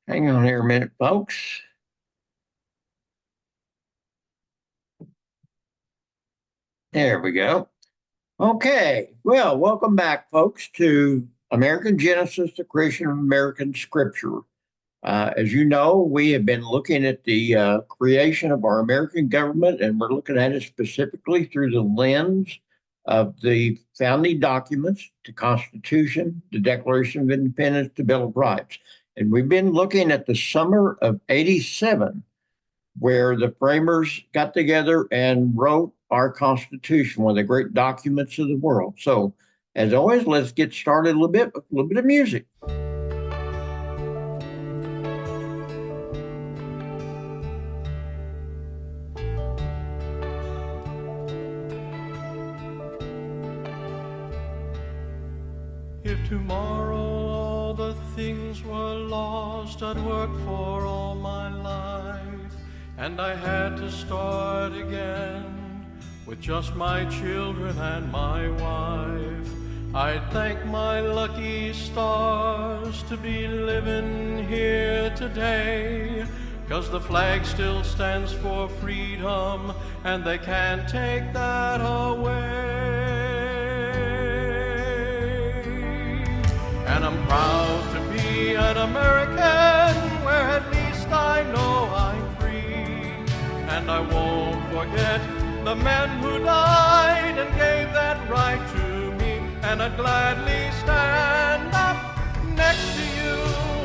Hang on here a minute, folks. There we go. Okay. Well, welcome back, folks, to American Genesis, the creation of American Scripture. As you know, we have been looking at the creation of our American government, and we're looking at it specifically through the lens of the founding documents, the Constitution, the Declaration of Independence, the Bill of Rights. And we've been looking at the summer of 87 where the framers got together and wrote our Constitution, one of the great documents of the world. So, as always, let's get started a little bit of music. If tomorrow all the things were lost I'd worked for all my life, and I had to start again with just my children and my wife, I'd thank my lucky stars to be living here today, 'cause the flag still stands for freedom and they can't take that away. And I'm proud to be an American, where at least I know I'm free. And I won't forget the men who died and gave that right to me. And I'd gladly stand up next to you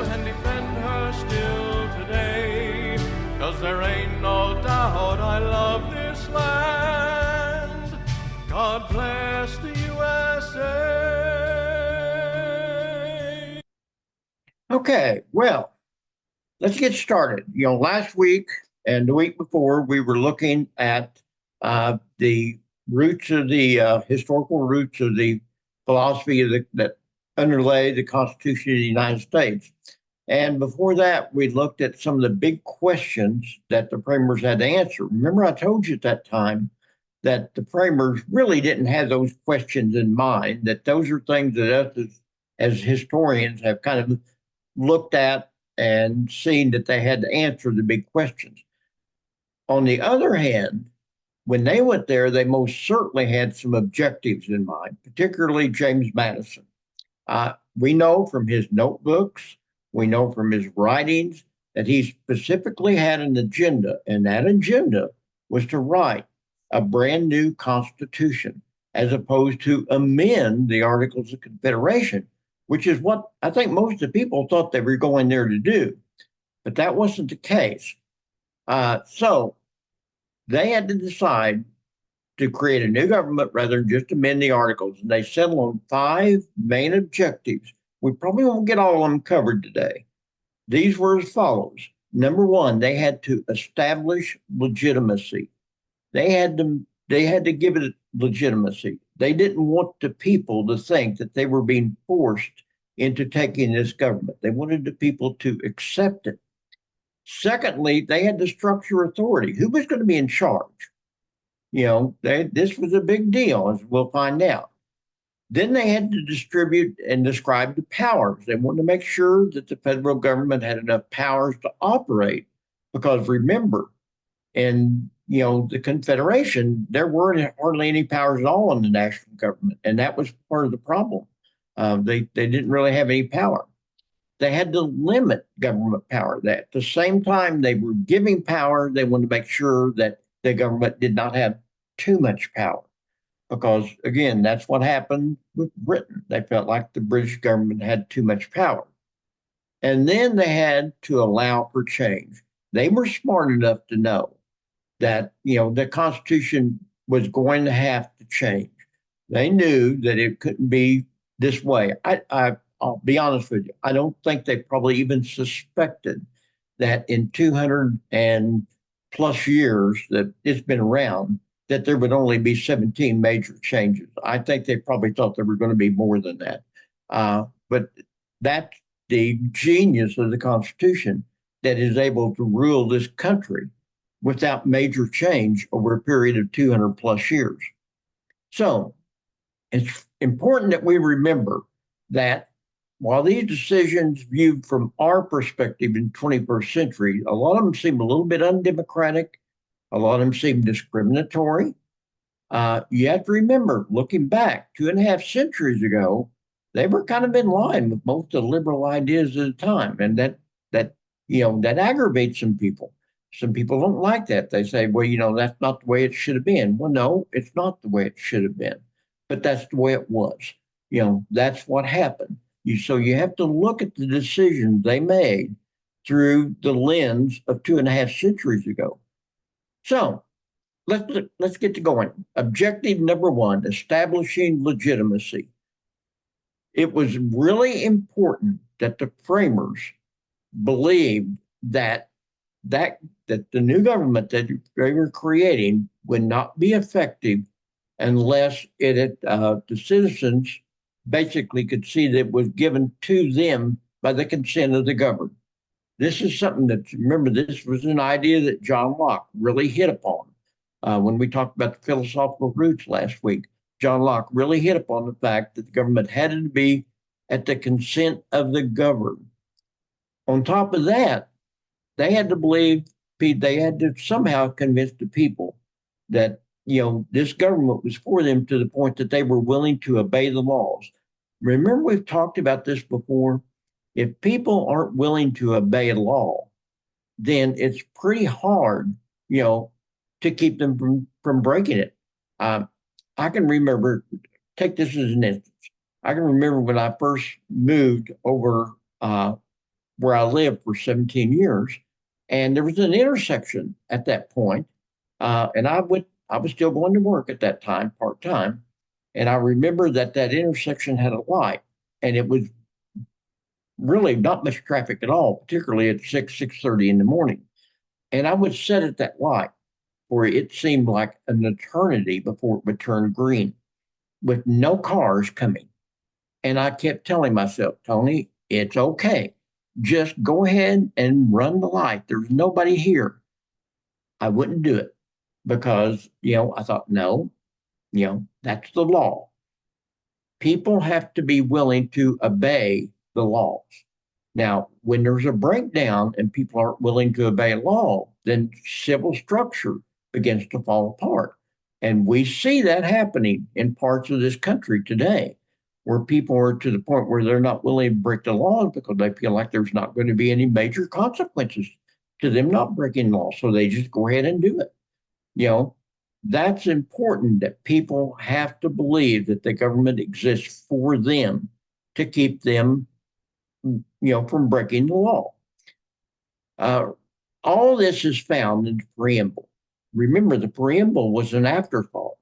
and defend her still today. 'Cause there ain't no doubt I love this land. God bless the USA. Okay, well, let's get started. Last week and the week before, we were looking at the roots of the historical roots of the philosophy that underlay the Constitution of the United States. And before that, we looked at some of the big questions that the framers had to answer. Remember, I told you at that time that the framers really didn't have those questions in mind, that those are things that us as historians have kind of looked at and seen that they had to answer the big questions. On the other hand, when they went there, they most certainly had some objectives in mind, particularly James Madison. We know from his notebooks, we know from his writings that he specifically had an agenda, and that agenda was to write a brand new constitution as opposed to amend the Articles of Confederation, which is what I think most of the people thought they were going there to do. But that wasn't the case. So they had to decide to create a new government rather than just amend the articles. And they settled on 5 main objectives. We probably won't get all of them covered today. These were as follows. Number one, they had to establish legitimacy. They had to give it legitimacy. They didn't want the people to think that they were being forced into taking this government. They wanted the people to accept it. Secondly, they had to structure authority. Who was going to be in charge? This was a big deal, as we'll find out. Then they had to distribute and describe the powers. They wanted to make sure that the federal government had enough powers to operate, because remember, in the Confederation, there weren't hardly any powers at all in the national government, and that was part of the problem. They didn't really have any power. They had to limit government power. That at the same time they were giving power, they wanted to make sure that the government did not have too much power, because again, that's what happened with Britain. They felt like the British government had too much power. And then they had to allow for change. They were smart enough to know that the Constitution was going to have to change. They knew that it couldn't be this way. I'll be honest with you. I don't think they probably even suspected that in 200 and plus years that it's been around, that there would only be 17 major changes. I think they probably thought there were going to be more than that. But that's the genius of the Constitution, that is able to rule this country without major change over a period of 200 plus years. So it's important that we remember that while these decisions viewed from our perspective in 21st century, a lot of them seem a little bit undemocratic. A lot of them seem discriminatory. You have to remember, looking back 2.5 centuries ago, they were kind of in line with most of the liberal ideas at the time, and that aggravates some people. Some people don't like that. They say, well, that's not the way it should have been. Well, no, it's not the way it should have been, but that's the way it was. That's what happened. So you have to look at the decisions they made through the lens of 2.5 centuries ago. So let's get to going. Objective number one: establishing legitimacy. It was really important that the framers believed that the new government that they were creating would not be effective unless the citizens basically could see that it was given to them by the consent of the governed. This is something that, remember, this was an idea that John Locke really hit upon. When we talked about the philosophical roots last week, John Locke really hit upon the fact that the government had to be at the consent of the governed. On top of that, they had to somehow convince the people that, this government was for them to the point that they were willing to obey the laws. Remember, we've talked about this before. If people aren't willing to obey a law, then it's pretty hard, to keep them from breaking it. I can remember, take this as an instance. I can remember when I first moved over where I lived for 17 years, and there was an intersection at that point, and I was still going to work at that time, part-time, and I remember that intersection had a light, and it was really not much traffic at all, particularly at 6:30 in the morning. And I would sit at that light where it seemed like an eternity before it would turn green with no cars coming. And I kept telling myself, Tony, it's okay. Just go ahead and run the light. There's nobody here. I wouldn't do it because, I thought, no, that's the law. People have to be willing to obey the laws. Now, when there's a breakdown and people aren't willing to obey law, then civil structure begins to fall apart. And we see that happening in parts of this country today, where people are to the point where they're not willing to break the laws because they feel like there's not going to be any major consequences to them not breaking law. So they just go ahead and do it. That's important, that people have to believe that the government exists for them to keep them, from breaking the law. All this is found in the preamble. Remember, the preamble was an afterthought.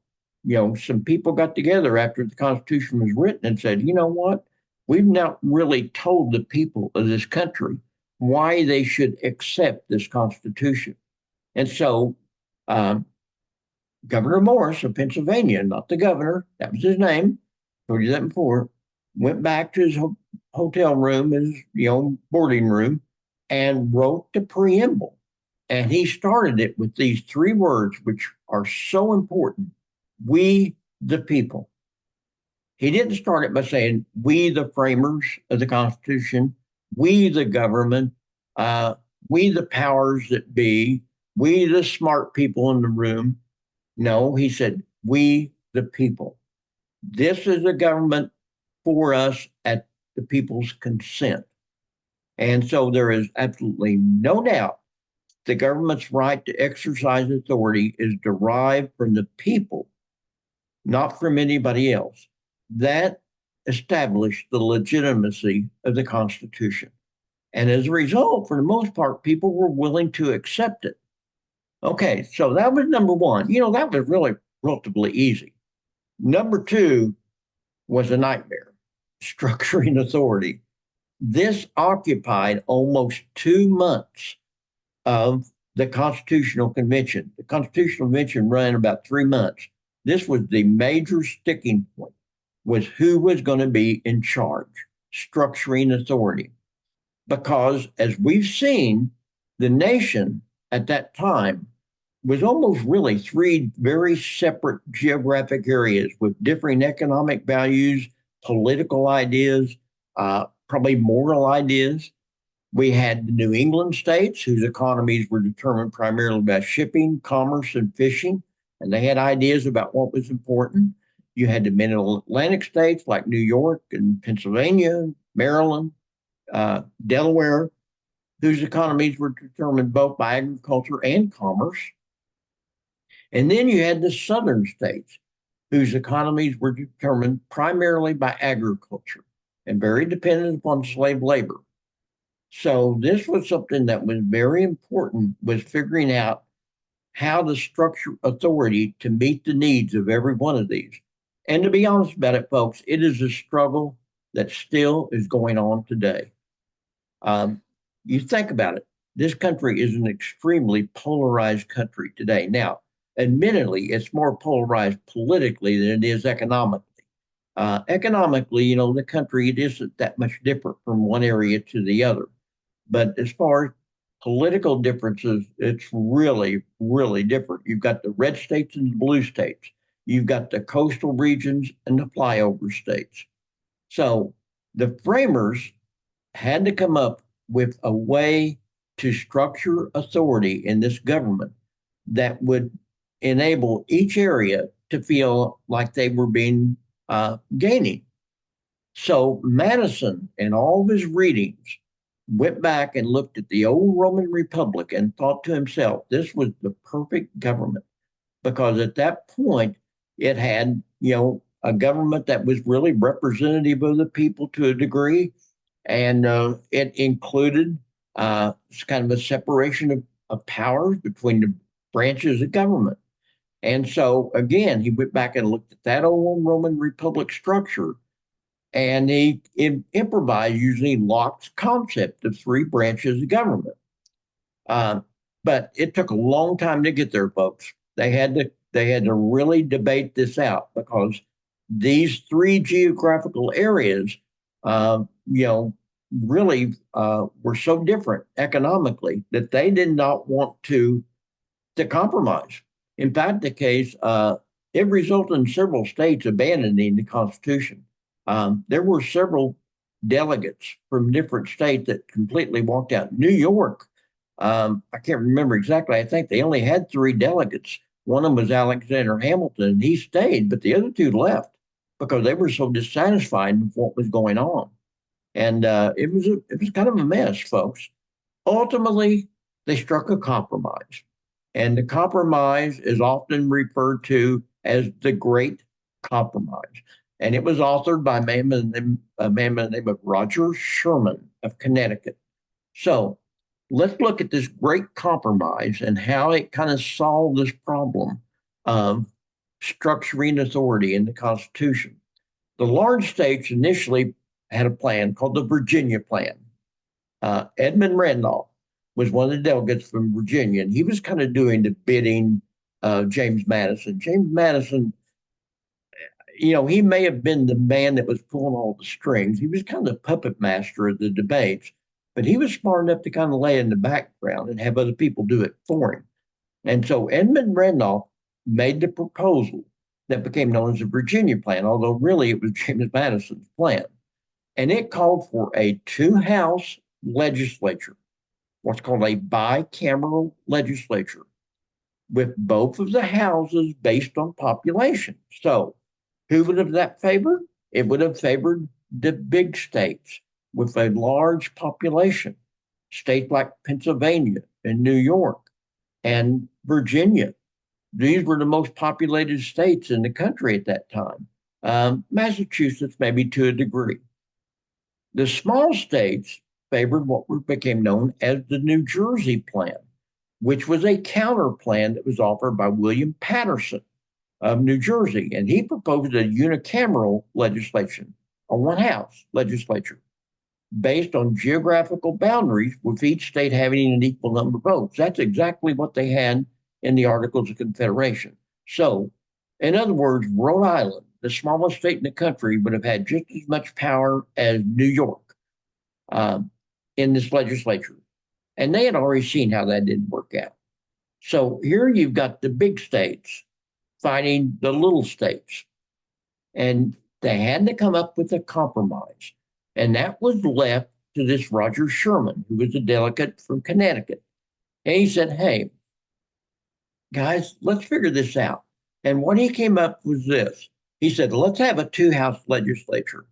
Some people got together after the Constitution was written and said, you know what? We've not really told the people of this country why they should accept this Constitution. And so Governor Morris of Pennsylvania, not the governor, that was his name, told you that before, went back to his hotel room, his boarding room, and wrote the preamble. And he started it with these three words, which are so important: we the people. He didn't start it by saying, we the framers of the Constitution, we the government, we the powers that be, we the smart people in the room. No, he said, we the people. This is a government for us at the people's consent. And so there is absolutely no doubt the government's right to exercise authority is derived from the people, not from anybody else. That established the legitimacy of the Constitution. And as a result, for the most part, people were willing to accept it. Okay, so that was number one. That was really relatively easy. Number two was a nightmare: structuring authority. This occupied almost 2 months of the Constitutional Convention. The Constitutional Convention ran about 3 months. This was the major sticking point, was who was going to be in charge, structuring authority. Because as we've seen, the nation at that time was almost really three very separate geographic areas with differing economic values, political ideas, probably moral ideas. We had the New England states, whose economies were determined primarily by shipping, commerce, and fishing, and they had ideas about what was important. You had the middle Atlantic states like New York and Pennsylvania, Maryland, Delaware, whose economies were determined both by agriculture and commerce. And then you had the southern states, whose economies were determined primarily by agriculture and very dependent upon slave labor. So this was something that was very important, was figuring out how to structure authority to meet the needs of every one of these. And to be honest about it, folks, it is a struggle that still is going on today. You think about it, this country is an extremely polarized country today. Now, admittedly, it's more polarized politically than it is economically. Economically, you know, the country, it isn't that much different from one area to the other. But as far as political differences, it's really, really different. You've got the red states and the blue states. You've got the coastal regions and the flyover states. So the framers had to come up with a way to structure authority in this government that would enable each area to feel like they were being gaining. So Madison, in all of his readings, went back and looked at the old Roman Republic and thought to himself, this was the perfect government, because at that point it had, you know, a government that was really representative of the people to a degree, and it included kind of a separation of powers between the branches of government. And so again, he went back and looked at that old Roman Republic structure, and he improvised using Locke's concept of three branches of government. But it took a long time to get there, folks. They had to really debate this out, because these three geographical areas, you know, really were so different economically that they did not want to compromise. In fact, the case, it resulted in several states abandoning the Constitution. There were several delegates from different states that completely walked out. New York, I can't remember exactly. I think they only had three delegates. One of them was Alexander Hamilton, and he stayed, but the other two left because they were so dissatisfied with what was going on. And it was kind of a mess, folks. Ultimately, they struck a compromise. And the compromise is often referred to as the Great Compromise. And it was authored by a man by the name of Roger Sherman of Connecticut. So let's look at this Great Compromise and how it kind of solved this problem of structuring authority in the Constitution. The large states initially had a plan called the Virginia Plan. Edmund Randolph was one of the delegates from Virginia, and he was kind of doing the bidding of James Madison. James Madison, you know, he may have been the man that was pulling all the strings. He was kind of the puppet master of the debates, but he was smart enough to kind of lay in the background and have other people do it for him. And so Edmund Randolph made the proposal that became known as the Virginia Plan, although really it was James Madison's plan. And it called for a two-house legislature, what's called a bicameral legislature, with both of the houses based on population. So who would have that favored? It would have favored the big states with a large population, states like Pennsylvania and New York and Virginia. These were the most populated states in the country at that time. Massachusetts, maybe to a degree. The small states favored what became known as the New Jersey Plan, which was a counter plan that was offered by William Paterson of New Jersey. And he proposed a unicameral legislation, a one-house legislature, based on geographical boundaries, with each state having an equal number of votes. That's exactly what they had in the Articles of Confederation. So, in other words, Rhode Island, the smallest state in the country, would have had just as much power as New York in this legislature. And they had already seen how that didn't work out. So here you've got the big states fighting the little states. And they had to come up with a compromise. And that was left to this Roger Sherman, who was a delegate from Connecticut. And he said, hey, guys, let's figure this out. And what he came up with this. He said, let's have a two-house legislature.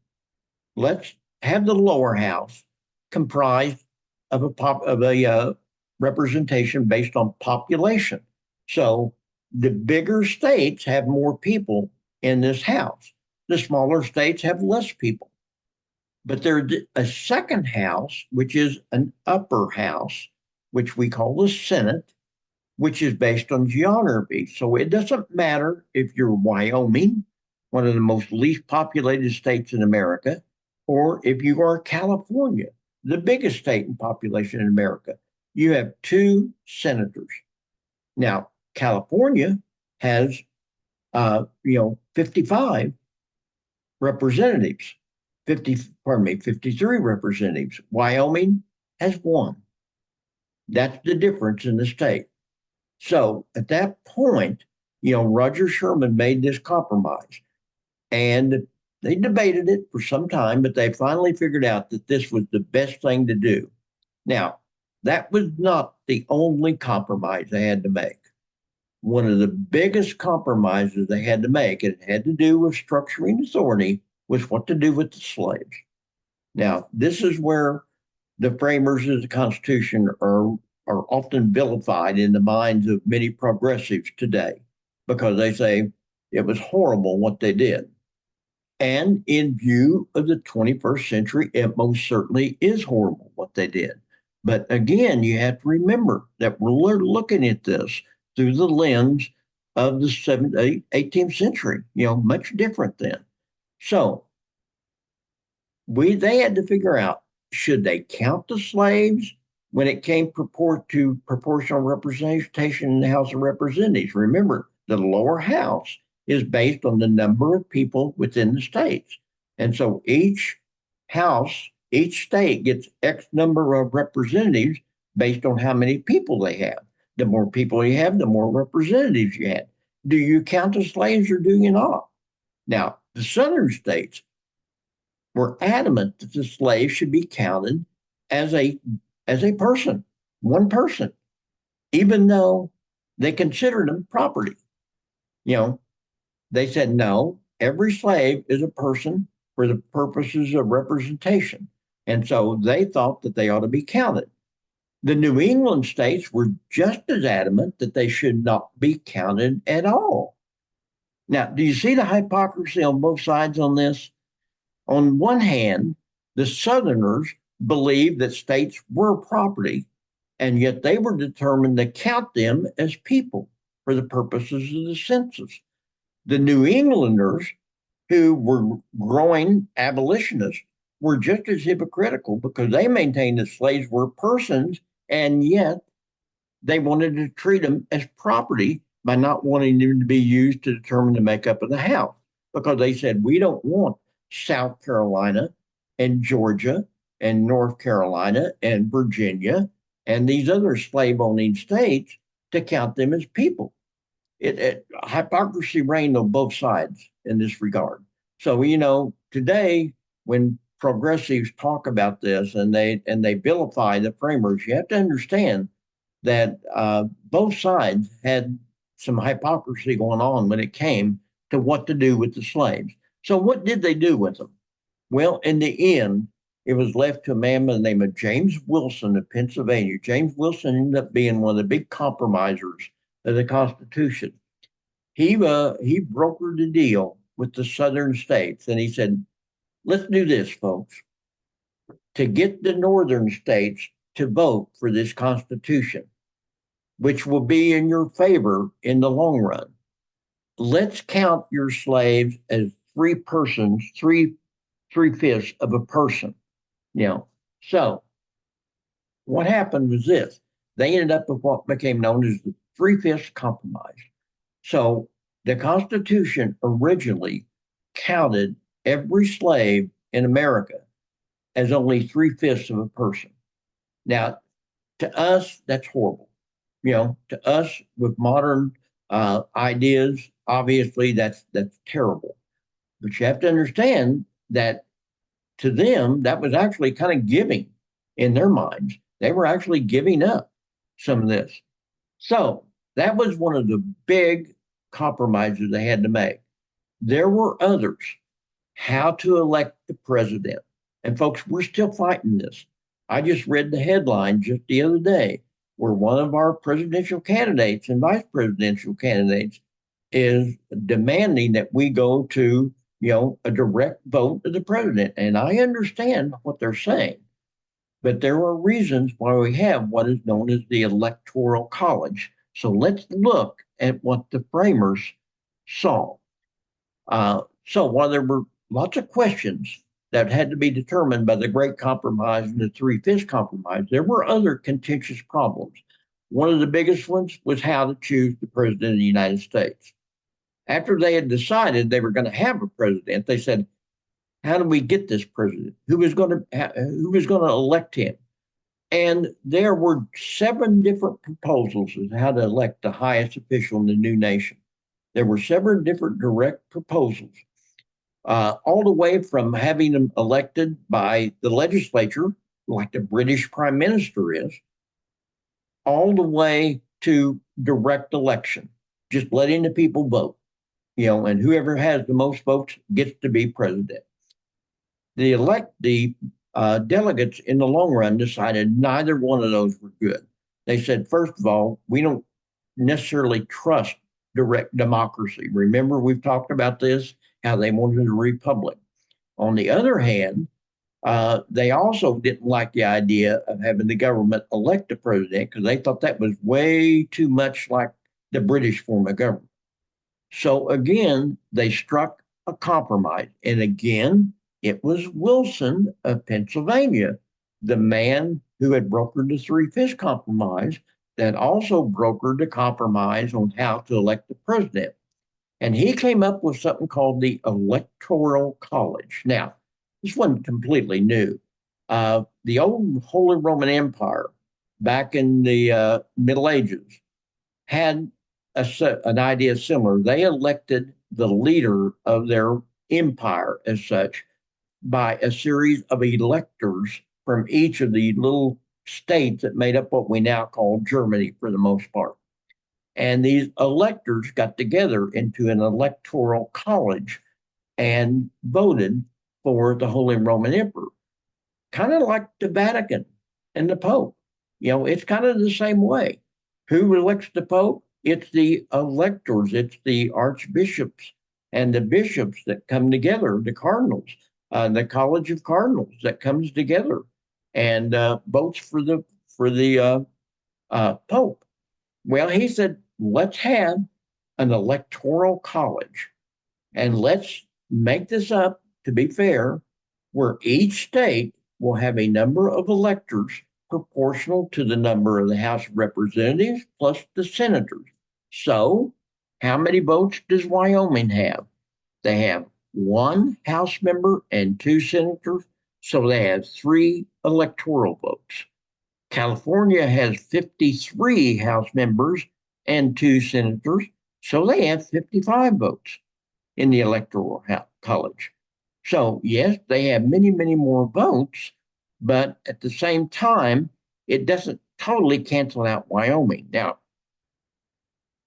Let's have the lower house comprised of a representation based on population. So the bigger states have more people in this house. The smaller states have less people. But there's a second house, which is an upper house, which we call the Senate, which is based on geography. So it doesn't matter if you're Wyoming, one of the most least populated states in America, or if you are California, the biggest state in population in America. You have two senators. Now, California has, 55 representatives, 53 representatives. Wyoming has one. That's the difference in the state. So at that point, Roger Sherman made this compromise, and they debated it for some time, but they finally figured out that this was the best thing to do. Now, that was not the only compromise they had to make. One of the biggest compromises they had to make, it had to do with structuring authority, was what to do with the slaves. Now, this is where the framers of the Constitution are often vilified in the minds of many progressives today, because they say it was horrible what they did. And in view of the 21st century, it most certainly is horrible what they did. But again, you have to remember that we're looking at this through the lens of the 18th century, much different then. So they had to figure out, should they count the slaves when it came to proportional representation in the House of Representatives? Remember, the lower house is based on the number of people within the states. And so each state gets X number of representatives based on how many people they have. The more people you have, the more representatives you have. Do you count the slaves or do you not? Now, the southern states were adamant that the slaves should be counted as a person, one person, even though they considered them property. They said, no, every slave is a person for the purposes of representation. And so they thought that they ought to be counted. The New England states were just as adamant that they should not be counted at all. Now, do you see the hypocrisy on both sides on this? On one hand, the Southerners believed that states were property, and yet they were determined to count them as people for the purposes of the census. The New Englanders, who were growing abolitionists, were just as hypocritical, because they maintained that slaves were persons, and yet they wanted to treat them as property by not wanting them to be used to determine the makeup of the House, because they said, we don't want South Carolina and Georgia and North Carolina and Virginia and these other slave-owning states to count them as people. Hypocrisy reigned on both sides in this regard. So, today, when progressives talk about this and they vilify the framers, you have to understand that both sides had some hypocrisy going on when it came to what to do with the slaves. So what did they do with them? Well, in the end, it was left to a man by the name of James Wilson of Pennsylvania. James Wilson ended up being one of the big compromisers of the Constitution. He brokered a deal with the southern states, and he said, let's do this, folks. To get the northern states to vote for this Constitution, which will be in your favor in the long run, let's count your slaves as three persons, three-fifths of a person. So what happened was this. They ended up with what became known as the Three-Fifths Compromise. So the Constitution originally counted every slave in America as only 3/5 of a person. Now, to us, that's horrible. To us with modern ideas, obviously that's terrible. But you have to understand that to them, that was actually kind of giving in their minds. They were actually giving up some of this. So that was one of the big compromises they had to make. There were others. How to elect the president. And folks, we're still fighting this. I just read the headline just the other day where one of our presidential candidates and vice presidential candidates is demanding that we go to, a direct vote of the president. And I understand what they're saying, but there are reasons why we have what is known as the Electoral College. So let's look at what the framers saw. So while there were lots of questions that had to be determined by the Great Compromise and the Three-Fifths Compromise, there were other contentious problems. One of the biggest ones was how to choose the president of the United States. After they had decided they were going to have a president, they said, how do we get this president? Who was going to elect him? And there were 7 different proposals as how to elect the highest official in the new nation. There were 7 different direct proposals, all the way from having them elected by the legislature, like the British Prime Minister is, all the way to direct election, just letting the people vote, and whoever has the most votes gets to be president. The delegates in the long run decided neither one of those were good. They said, first of all, we don't necessarily trust direct democracy. Remember, we've talked about this, how they wanted a republic. On the other hand, they also didn't like the idea of having the government elect a president because they thought that was way too much like the British form of government. So again, they struck a compromise. And again, it was Wilson of Pennsylvania, the man who had brokered the Three-Fifths Compromise, that also brokered the compromise on how to elect the president. And he came up with something called the Electoral College. Now, this wasn't completely new. The old Holy Roman Empire, back in the Middle Ages, had an idea similar. They elected the leader of their empire as such by a series of electors from each of the little states that made up what we now call Germany for the most part. And these electors got together into an electoral college and voted for the Holy Roman Emperor, kind of like the Vatican and the Pope. It's kind of the same way. Who elects the Pope? It's the electors, it's the archbishops and the bishops that come together, the cardinals, the College of Cardinals that comes together and votes for the Pope. Well, he said, let's have an electoral college and let's make this up, to be fair, where each state will have a number of electors proportional to the number of the House of Representatives plus the senators. So how many votes does Wyoming have? They have 1 House member and 2 senators, so they have 3 electoral votes. California has 53 House members and 2 senators, so they have 55 votes in the Electoral College. So, yes, they have many, many more votes, but at the same time, it doesn't totally cancel out Wyoming. Now,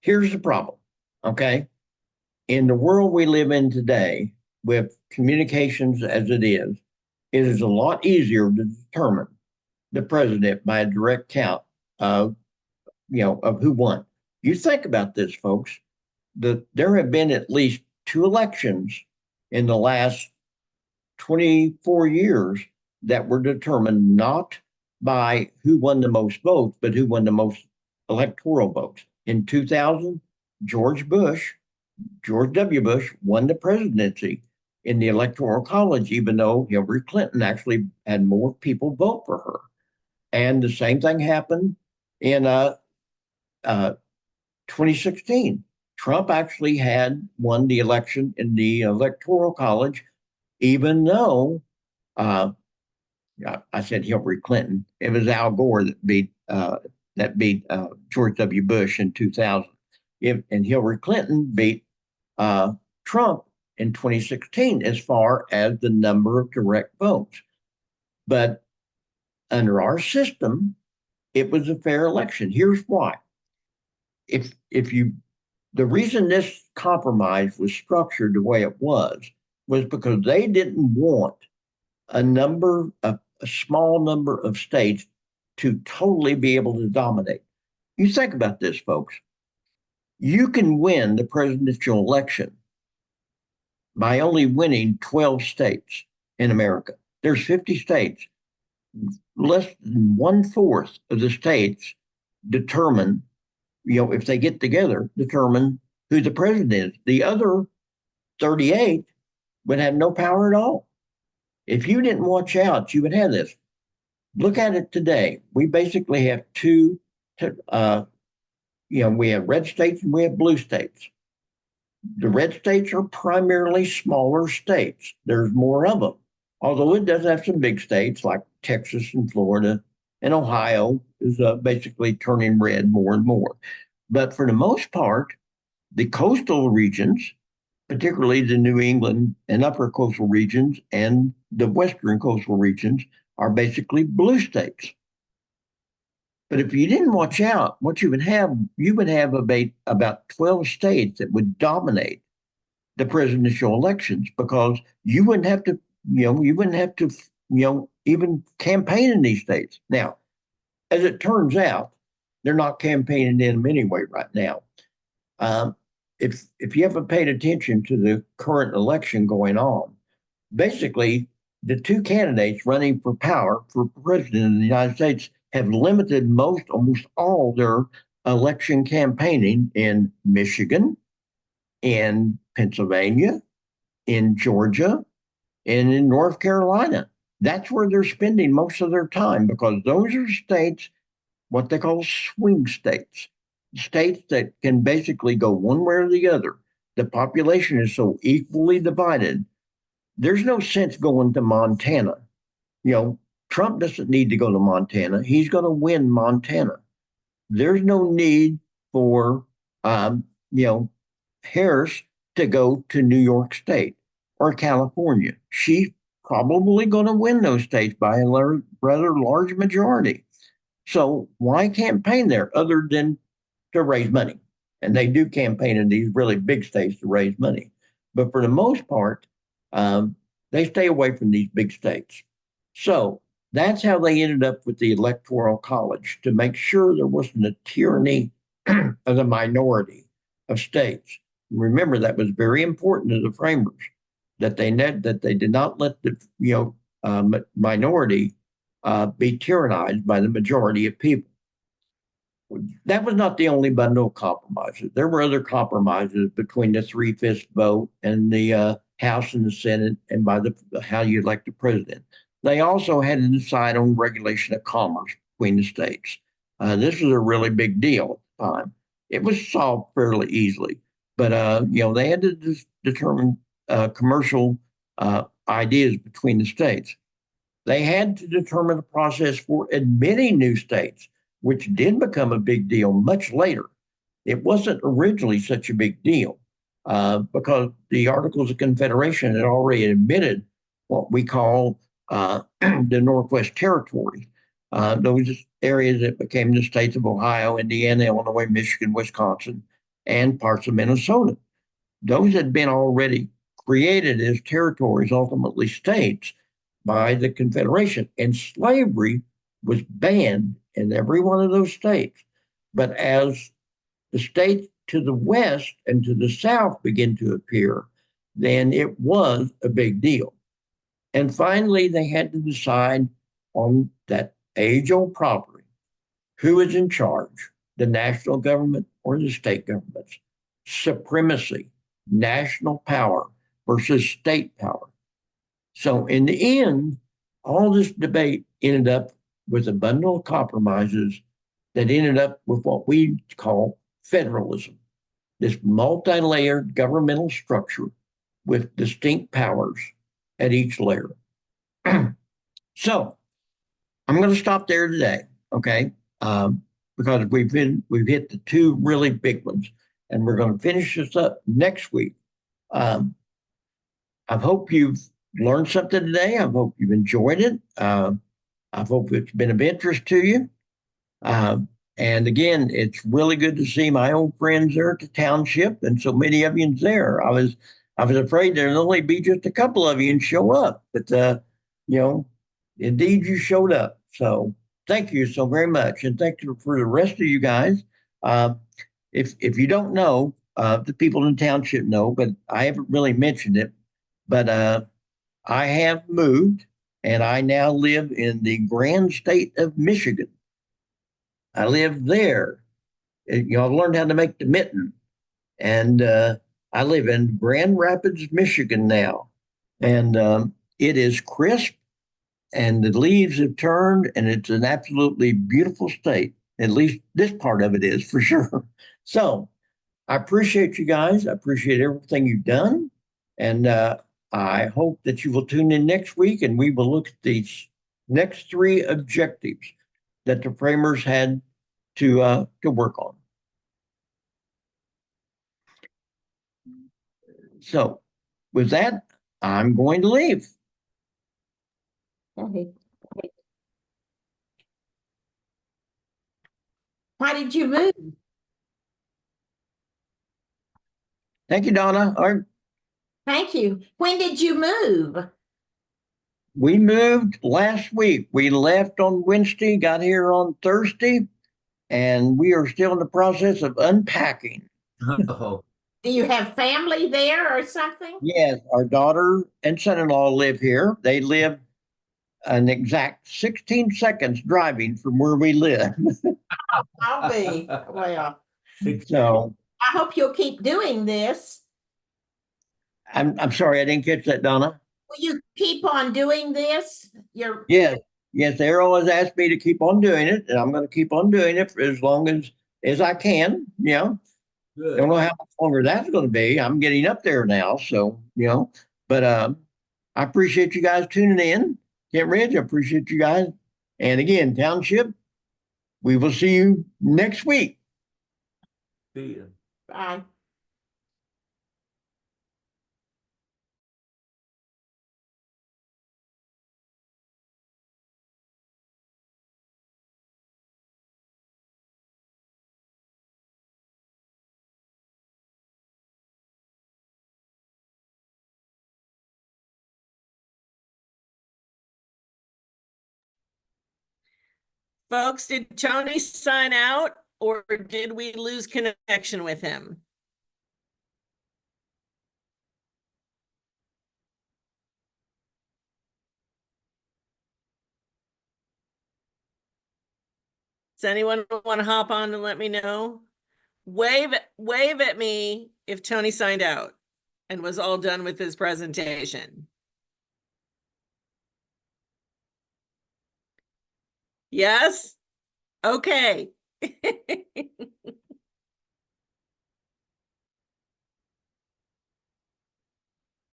here's the problem, okay? In the world we live in today, with communications as it is a lot easier to determine the president by a direct count of who won. You think about this, folks. There have been at least 2 elections in the last 24 years that were determined not by who won the most votes, but who won the most electoral votes. In 2000, George W. Bush won the presidency in the Electoral College, even though Hillary Clinton actually had more people vote for her. And the same thing happened in 2016. Trump actually had won the election in the Electoral College, even though I said Hillary Clinton. It was Al Gore that beat George W. Bush in 2000. And Hillary Clinton beat Trump in 2016 as far as the number of direct votes. But under our system, it was a fair election. Here's why. The reason this compromise was structured the way it was because they didn't want a small number of states to totally be able to dominate. You think about this, folks. You can win the presidential election by only winning 12 states in America. There's 50 states. Less than 1/4 of the states determine, if they get together, determine who the president is. The other 38 would have no power at all. If you didn't watch out, you would have this. Look at it today. We basically have we have red states and we have blue states. The red states are primarily smaller states. There's more of them, although it does have some big states like Texas and Florida, and Ohio is basically turning red more and more. But for the most part, the coastal regions, particularly the New England and upper coastal regions and the western coastal regions, are basically blue states. But if you didn't watch out, what you would have about 12 states that would dominate the presidential elections, because you wouldn't have to even campaign in these states. Now, as it turns out, they're not campaigning in them anyway right now. If you haven't paid attention to the current election going on, basically the two candidates running for power for president of the United States have limited almost all their election campaigning in Michigan, in Pennsylvania, in Georgia, and in North Carolina. That's where they're spending most of their time, because those are states, what they call swing states, states that can basically go one way or the other. The population is so equally divided. There's no sense going to Montana. Trump doesn't need to go to Montana. He's going to win Montana. There's no need for, Harris to go to New York State or California. She's probably going to win those states by a rather large majority. So why campaign there other than to raise money? And they do campaign in these really big states to raise money. But for the most part, they stay away from these big states. So that's how they ended up with the Electoral College, to make sure there wasn't a tyranny of the minority of states. Remember, that was very important to the framers, that they did not let the minority be tyrannized by the majority of people. That was not the only bundle of compromises. There were other compromises between the 3/5 vote and the House and the Senate, and by how you elect the president. They also had to decide on regulation of commerce between the states. This was a really big deal at the time. It was solved fairly easily, but they had to determine commercial ideas between the states. They had to determine the process for admitting new states, which did become a big deal much later. It wasn't originally such a big deal because the Articles of Confederation had already admitted what we call the Northwest Territories. Those areas that became the states of Ohio, Indiana, Illinois, Michigan, Wisconsin, and parts of Minnesota. Those had been already created as territories, ultimately states, by the Confederation. And slavery was banned in every one of those states. But as the states to the west and to the south began to appear, then it was a big deal. And finally, they had to decide on that age-old property. Who is in charge, the national government or the state governments? Supremacy, national power versus state power. So in the end, all this debate ended up with a bundle of compromises that ended up with what we call federalism, this multi-layered governmental structure with distinct powers at each layer. So I'm going to stop there today, okay? Because we've hit the two really big ones, and we're going to finish this up next week. I hope you've learned something today. I hope you've enjoyed it. I hope it's been of interest to you. Uh, and again, it's really good to see my old friends there at the township, and so many of you there. I was afraid there'd only be just a couple of you and show up, but you know, indeed you showed up. So thank you so very much, and thank you for the rest of you guys. Uh, if you don't know, the people in the township know, but I haven't really mentioned it. But I have moved, and I now live in the grand state of Michigan. I live there. I've learned how to make the mitten, and I live in Grand Rapids, Michigan now, and it is crisp, and the leaves have turned, and it's an absolutely beautiful state. At least this part of it is for sure. So I appreciate you guys. I appreciate everything you've done, and I hope that you will tune in next week, and we will look at these next three objectives that the framers had to work on. So, with that, I'm going to leave. Okay. Why did you move? Thank you, Donna. Thank you. When did you move? We moved last week. We left on Wednesday, got here on Thursday, and we are still in the process of unpacking. Oh, Do you have family there or something? Yes, our daughter and son-in-law live here. They live an exact 16 seconds driving from where we live. I'll be. Well, So I hope you'll keep doing this. I'm sorry, I didn't catch that, Donna. Will you keep on doing this? You're Yes, they always asked me to keep on doing it, and I'm going to keep on doing it for as long as I can. good. Don't know how much longer that's going to be. I'm getting up there now, so but I appreciate you guys tuning in. Kent Ridge, I appreciate you guys. And again, Township, we will see you next week. See ya. bye. Folks, did Tony sign out or did we lose connection with him? Does anyone want to hop on and let me know? Wave at me if Tony signed out and was all done with his presentation. Yes? Okay.